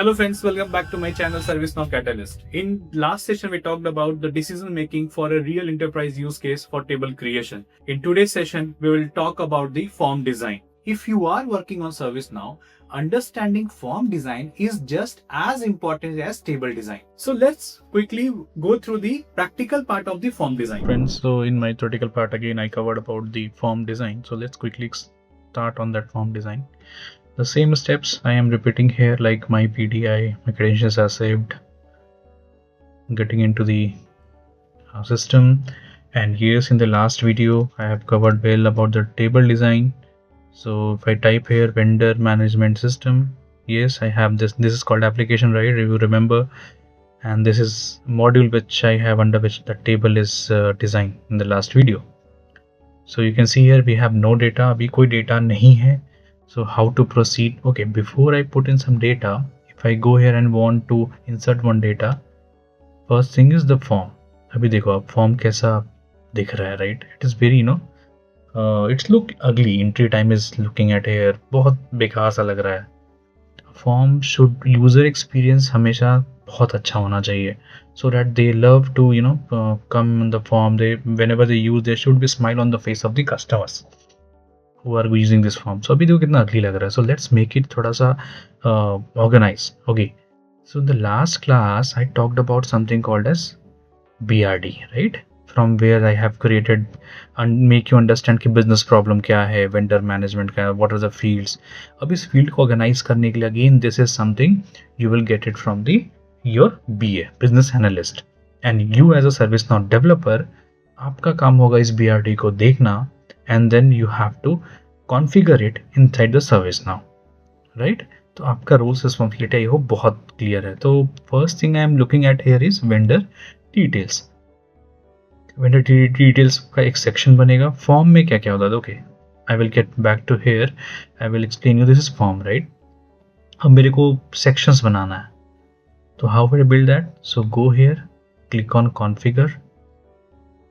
Hello friends, welcome back to my channel ServiceNow Catalyst. In last session, we talked about the decision making for a real enterprise use case for table creation. In today's session, we will talk about the form design. If you are working on ServiceNow, understanding form design is just as important as table design. So let's quickly go through the practical part of the form design. Friends, so in my theoretical part again I covered about the form design, so let's quickly start on that form design. The same steps I am repeating here, like my PDI, my credentials are saved, getting into the system. And yes, in the last video I have covered well about the table design. So if I type here vendor management system, yes, I have this is called application, right? If you remember, and this is module which I have under which the table is designed in the last video. So you can see here we have no data, abhi koi data nahi hai. So how to proceed? Okay, before I put in some data, if I go here and want to insert one data, first thing is the form. अभी देखो आप form कैसा दिख रहा है, right? It is very it's look ugly. Entry time is looking at here बहुत बेकार सा लग रहा है. Form should user experience हमेशा बहुत अच्छा होना चाहिए, so that they love to come in the form. They whenever they use, there should be smile on the face of the customers who are using this form. So अभी देखो कितना ugly लग रहा है. So let's make it थोड़ा सा organize. Okay, so in the last class I talked about something called as BRD, right? From where I have created and make you understand कि business problem क्या है, vendor management क्या है, what are the fields. अब इस field को organize करने के लिए again this is something you will get it from the your BA, business analyst, and you as a ServiceNow developer, आपका काम होगा इस BRD को देखना and then you have to configure it inside the ServiceNow, right? तो आपका roles responsibility हो बहुत clear है. तो first thing I am looking at here is vendor details. Vendor details का एक सेक्शन बनेगा. फॉर्म में क्या क्या होता है? Okay, I will get back to here, I will explain you. This is form, right? अब मेरे को सेक्शंस बनाना है, तो how will build that? So go here, click on configure,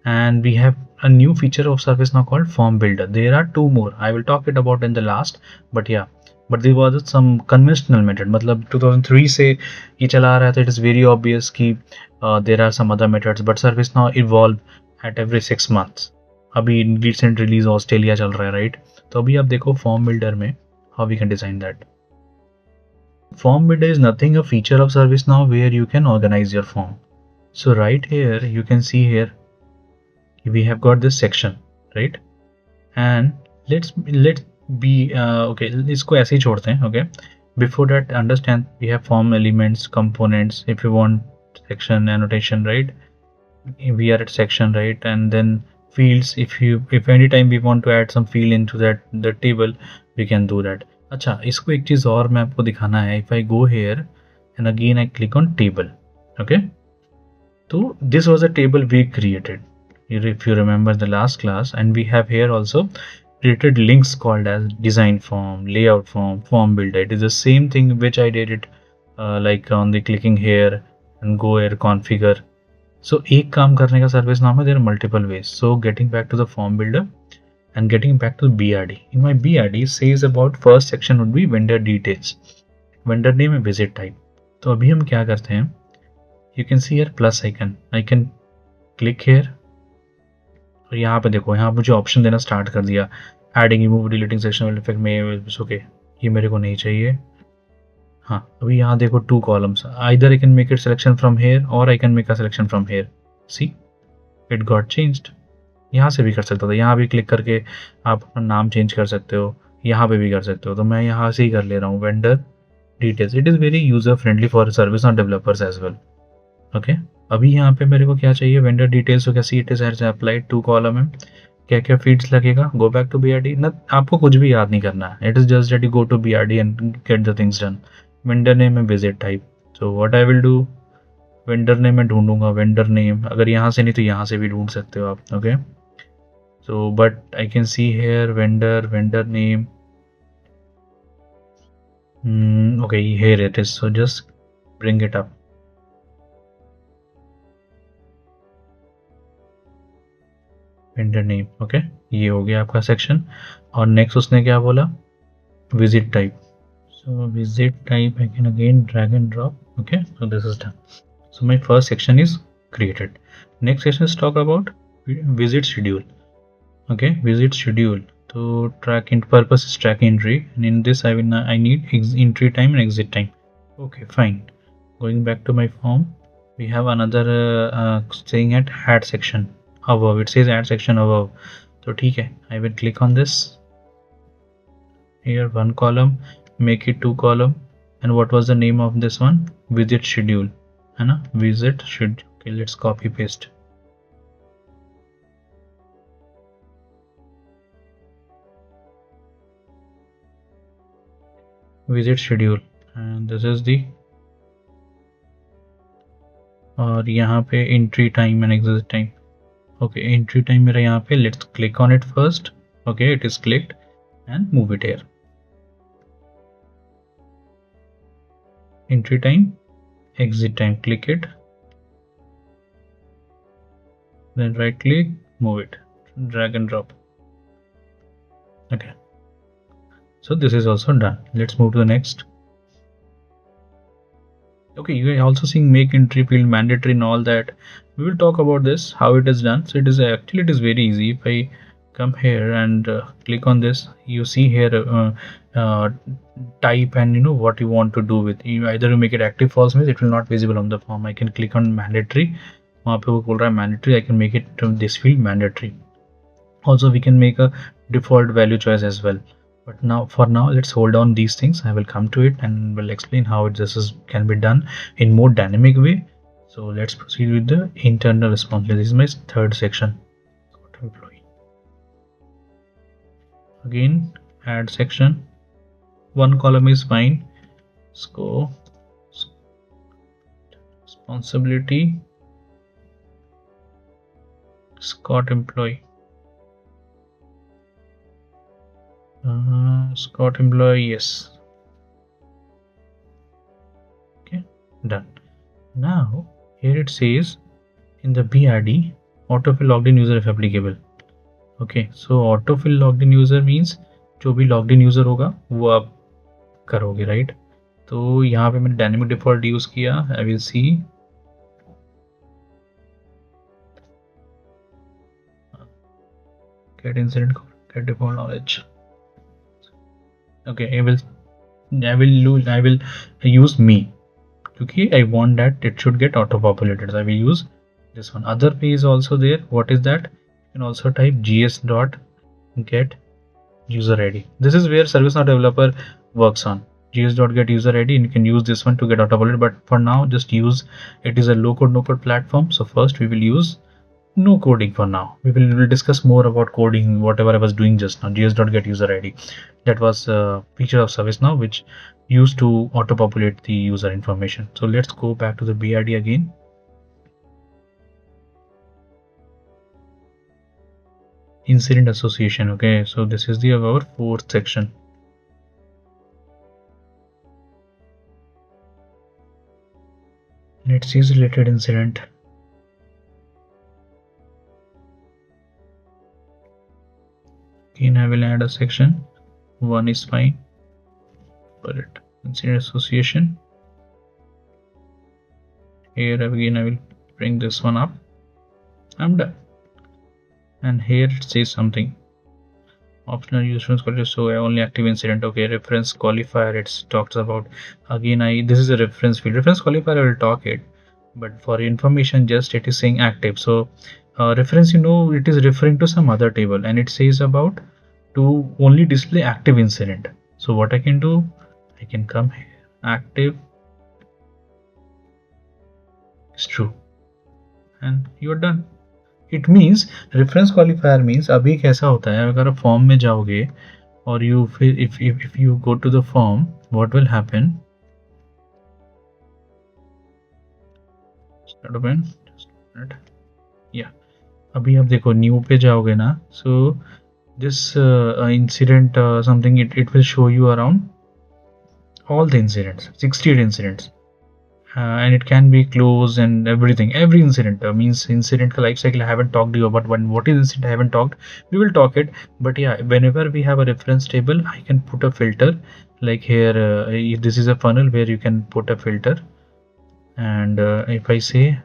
and we have a new feature of ServiceNow called form builder. There are two more, I will talk it about in the last, but yeah, but there was some conventional method. मतलब 2003 से ये चला आ रहा है, तो it is very obvious कि there are some other methods, but ServiceNow evolve at every 6 months. अभी recent release Australia चल रहा है, right? तो अभी आप देखो form builder में how we can design that. Form builder is nothing a feature of ServiceNow where you can organize your form. So right here you can see here we have got this section, right? And let's be okay, इसको ऐसे ही छोड़ते हैं. Okay, before that understand we have form elements, components. If you want section annotation, right, we are at section, right? And then fields, if anytime we want to add some field into that the table, we can do that. अच्छा, इसको एक चीज़ और मैं आपको दिखाना है. If I go here and again I click on table, okay, so this was a table we created, if you remember the last class, and we have here also created links called as design form, layout form, form builder. It is the same thing which I did it like on the clicking here and go here configure. So एक काम करने का ServiceNow में there are multiple ways. So getting back to the form builder and getting back to BRD. In my BRD says about first section would be vendor details, vendor name and visit type. तो अभी हम क्या करते हैं? You can see here plus icon. I can click here. और यहाँ पे देखो, यहाँ मुझे ऑप्शन देना स्टार्ट कर दिया, adding, remove, deleting sectional effect में. ओके, ये मेरे को नहीं चाहिए. हाँ, अभी यहाँ देखो 2 columns. Either I can make it selection from here or I can make a selection from here. See, it got changed. यहाँ से भी कर सकता था, यहाँ भी क्लिक करके आप अपना नाम चेंज कर सकते हो, यहाँ पे भी कर सकते हो. तो मैं यहाँ से ही कर ले रहा हूँ vendor details. It is very user friendly for ServiceNow developers as well. Okay, अभी यहाँ पे मेरे को क्या चाहिए? Vendor details. तो कैसे इट इज अप्लाइड 2 कॉलम है, क्या क्या फील्ड्स लगेगा? Go back to BRD. ना, आपको कुछ भी याद नहीं करना है. It is just that you go to BRD and get the things done. Vendor name and visit type. So what I will do, vendor name में ढूंढूंगा. वेंडर नेम अगर यहाँ से नहीं तो यहाँ से भी ढूंढ सकते हो आप. Okay, so but I can see here vendor name. Okay, here it is. So just bring it up. Vendor name. Okay, ये हो गया आपका सेक्शन. और नेक्स्ट उसने क्या बोला? Visit type. So visit type I can again drag and drop. Okay, so this is done. So my first section is created. Next section is talk about visit schedule. Okay, visit schedule. So track in purpose is track entry, and in this I need entry time and exit time. Okay, fine. Going back to my form, we have another saying at add section above. It says add section above. So okay, I will click on this. Here one column, make it 2 column. And what was the name of this one? Visit schedule. Anna, visit schedule. Okay, let's copy paste. Visit schedule, and this is the और यहाँ पे entry time and exit time. Okay, entry time मेरा यहाँ पे, let's click on it first. Okay, it is clicked, and move it here. Entry time, exit time, click it, then right click, move it, drag and drop. Okay, so this is also done. Let's move to the next. Okay, you are also seeing make entry field mandatory and all that. We will talk about this, how it is done. So it is actually, it is very easy. If I come here and click on this, you see here type and you know what you want to do with. You either you make it active false means it will not visible on the form. I can click on mandatory. वहाँ पे वो बोल रहा है mandatory. I can make it this field mandatory. Also we can make a default value choice as well. But now, for now, let's hold on these things. I will come to it and will explain how can be done in more dynamic way. So let's proceed with the internal responsibility. This is my third section. Employee. Again, add section. One column is fine. Scope, responsibility, Scott employee. Scott employee, yes. Okay, done. Now here it says in the BRD autofill logged in user if applicable. Okay, so autofill logged in user means जो भी logged in user होगा वो आप करोगे, right? तो यहाँ पे मैंने dynamic default यूज किया. I will see. Get incident, get default knowledge. Okay, I will use me. Okay, I want that it should get auto populated. So I will use this one. Other way is also there. What is that? You can also type gs.get user ID. This is where ServiceNow developer works on. gs.get user ID, and you can use this one to get auto populated. But for now, just use it is a low code no code platform. So first we will use no coding for now. We will discuss more about coding, whatever I was doing just now. gs.get user ID. That was a feature of ServiceNow which used to auto populate the user information. So let's go back to the BRD again. Incident association. Okay, so this is our fourth section. Let's use related incident. Again, I will add a section. One is fine. Put it incident association. Here again, I will bring this one up. I'm done. And here it says something. Optional use reference qualifier. So I only active incident. Okay, reference qualifier. It talks about again. This is a reference field. Reference qualifier I will talk it, but for information, just it is saying active. So reference, you know, it is referring to some other table, and it says about to only display active incident. So what I can do, I can come here, active is true, and you are done. It means reference qualifier means अभी कैसा होता है, अगर आप form में जाओगे और if you go to the form, what will happen? Start open. Yeah. अभी आप देखो न्यू पे जाओगे ना, so this incident something it will show you around all the incidents, 68 incidents, and it can be closed and everything. Every incident means incident ka life cycle I haven't talked to you about. What is incident I haven't talked, we will talk it. But yeah, whenever we have a reference table, I can put a filter like here. This is a funnel where you can put a filter, and if I say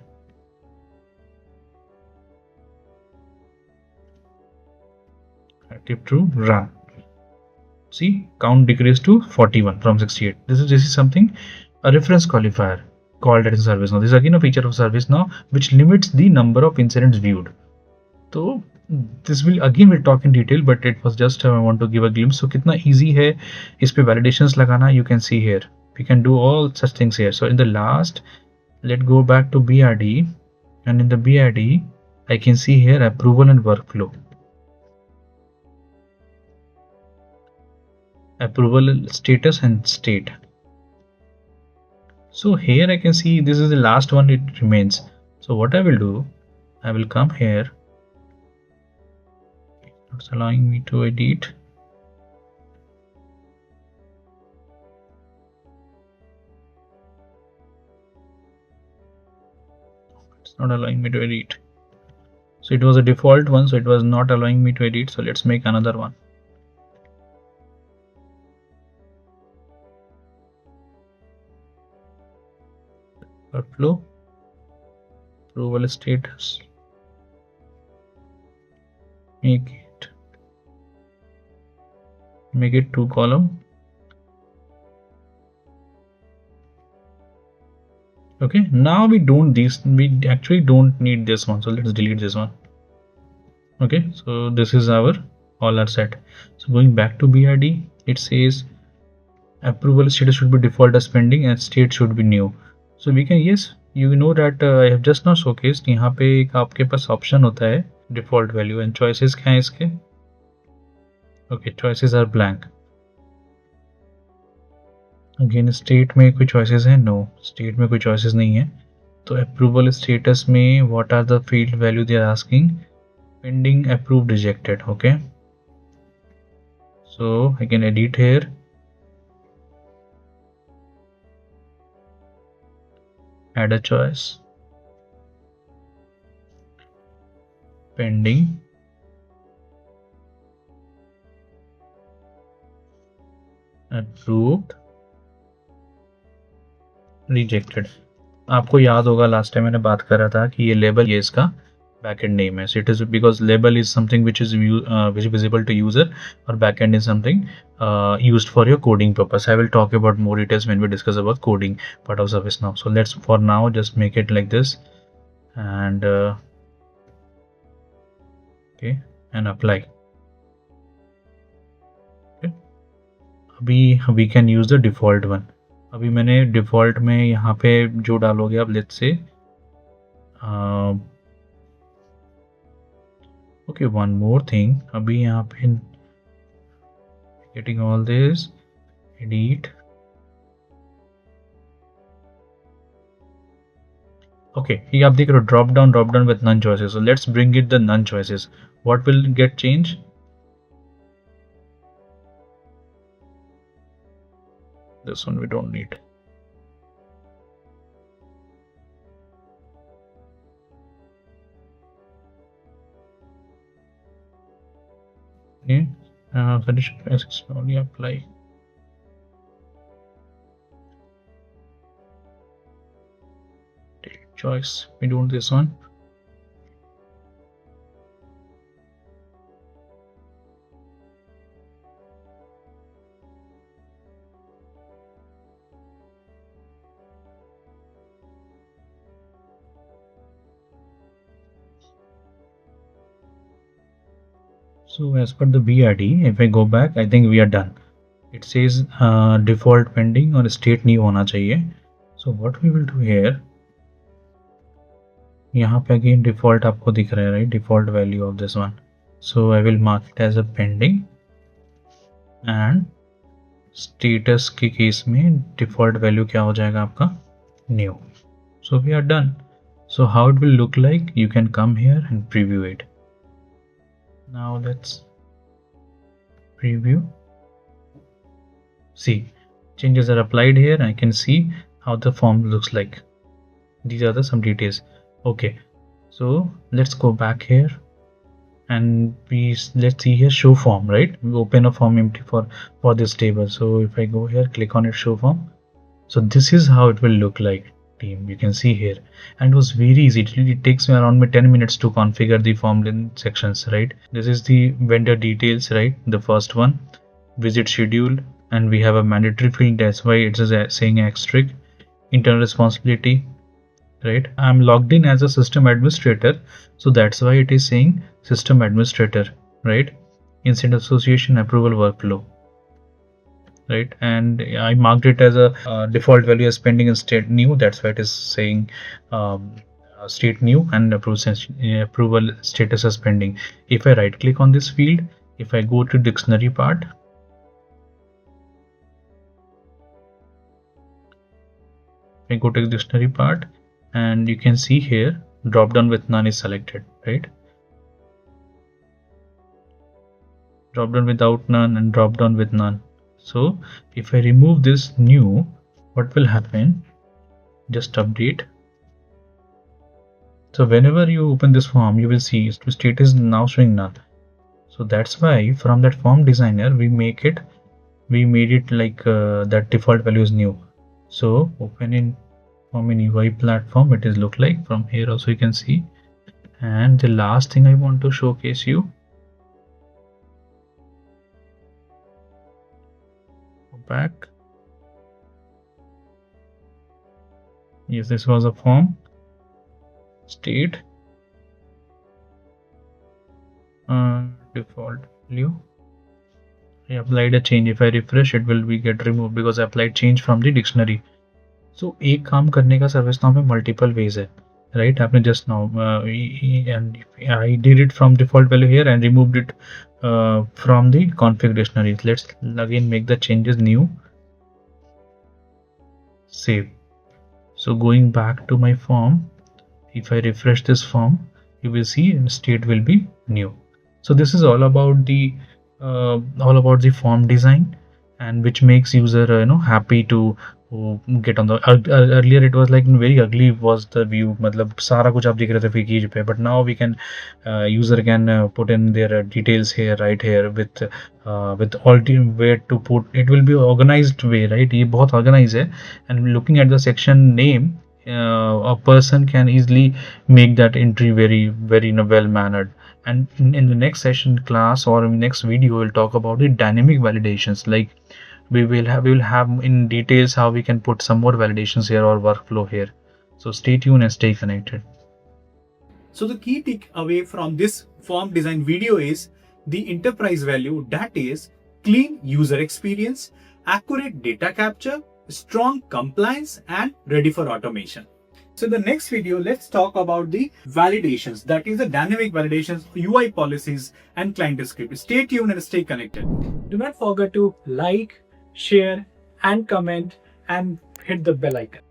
active true, run, see count decreased to 41 from 68. This is something, a reference qualifier called at ServiceNow. This is again a feature of ServiceNow which limits the number of incidents viewed. So this will again we'll talk in detail, but it was just I want to give a glimpse. So कितना easy है इस पे validations लगाना. You can see here we can do all such things here. So in the last, let's go back to BRD, and in the BRD I can see here approval and workflow. Approval status and state. So here I can see this is the last one, it remains. So what I will do, I will come here. It's allowing me to edit. It's not allowing me to edit. So it was a default one, so it was not allowing me to edit. So let's make another one. Workflow, approval status, make it 2 column. Okay, now we actually don't need this one, so let's delete this one. Okay, so this is all are set. So going back to BRD, it says approval status should be default as pending and state should be new. So we can, yes, you know that I have just now showcased. यहाँ पे एक आपके पास option होता है default value, and choices क्या है इसके? Okay, choices are blank. Again state में कोई choices है? No, state में कोई choices नहीं है. तो approval status में what are the field value they are asking? Pending, approved, rejected. Okay, so I can edit here. Add a choice, pending, approved, rejected. आपको याद होगा लास्ट टाइम मैंने बात कर रहा था कि ये लेबल ये इसका backend name है. So it is because label is something which is visible to user, or backend is something used for your coding purpose. I will talk about more details when we discuss about coding part of ServiceNow. So let's for now just make it like this, and okay, and apply. Okay, अभी we can use the default one. अभी मैंने default में यहाँ पे जो डालोगे आप, let's say okay, one more thing. अभी यहाँ पे getting all this, edit. Okay, ये आप देख रहे हो drop down with none choices. So let's bring it the none choices. What will get changed? This one we don't need. Okay, condition basics only apply. Choice, we do this one. So as per the BRD, if I go back, I think we are done. It says default pending or state new होना चाहिए. So what we will do here, यहाँ पे again default आपको दिख रहा है, right? Default value of this one. So I will mark it as a pending, and status के case में default value क्या हो जाएगा आपका? New. So we are done. So how it will look like? You can come here and preview it. Now let's preview. See, changes are applied here. I can see how the form looks like. These are the some details. Okay, so let's go back here and let's see here show form, right? We open a form empty for this table. So if I go here, click on it, show form. So this is how it will look like, team. You can see here, and it was very easy. It takes me around 10 minutes to configure the form sections, right? This is the vendor details, right? The first one, visit schedule, and we have a mandatory field. That's why it is saying asterisk. Internal responsibility, right? I'm logged in as a system administrator, so that's why it is saying system administrator, right? Incident association, approval workflow, right? And I marked it as a default value as pending and state new. That's why it is saying state new, and approval status as pending. If I right click on this field, if I go to dictionary part, I go to the dictionary part, and you can see here drop down with none is selected, right? Drop down without none and drop down with none. So if I remove this new, what will happen? Just update. So whenever you open this form, you will see state is now showing none. So that's why from that form designer we made it like that default value is new. So open in form in UI platform, it is look like from here also you can see. And the last thing I want to showcase you, go back. Yes, this was a form state default value. I applied a change. If I refresh, it will be get removed because I applied change from the dictionary. So एक काम करने का ServiceNow में multiple ways है, right? आपने just now and I did it from default value here and removed it from the config dictionary. Let's again make the changes new, save. So going back to my form, if I refresh this form, you will see state will be new. So this is all about the form design, and which makes user happy to get on the earlier it was like very ugly was the view, मतलब सारा कुछ आप देख रहे थे page पे, but now we can user can put in their details here, right here with all the where to put. It will be organized way, right? ये बहुत organized है, and looking at the section name, a person can easily make that entry very well mannered. And in the next session class or in next video we'll talk about the dynamic validations. Like we will have in details how we can put some more validations here or workflow here. So stay tuned and stay connected. So the key takeaway from this form design video is the enterprise value, that is clean user experience, accurate data capture, strong compliance, and ready for automation. So in the next video, let's talk about the validations, that is the dynamic validations, UI policies, and client script. Stay tuned and stay connected. Do not forget to like, share, and comment, and hit the bell icon.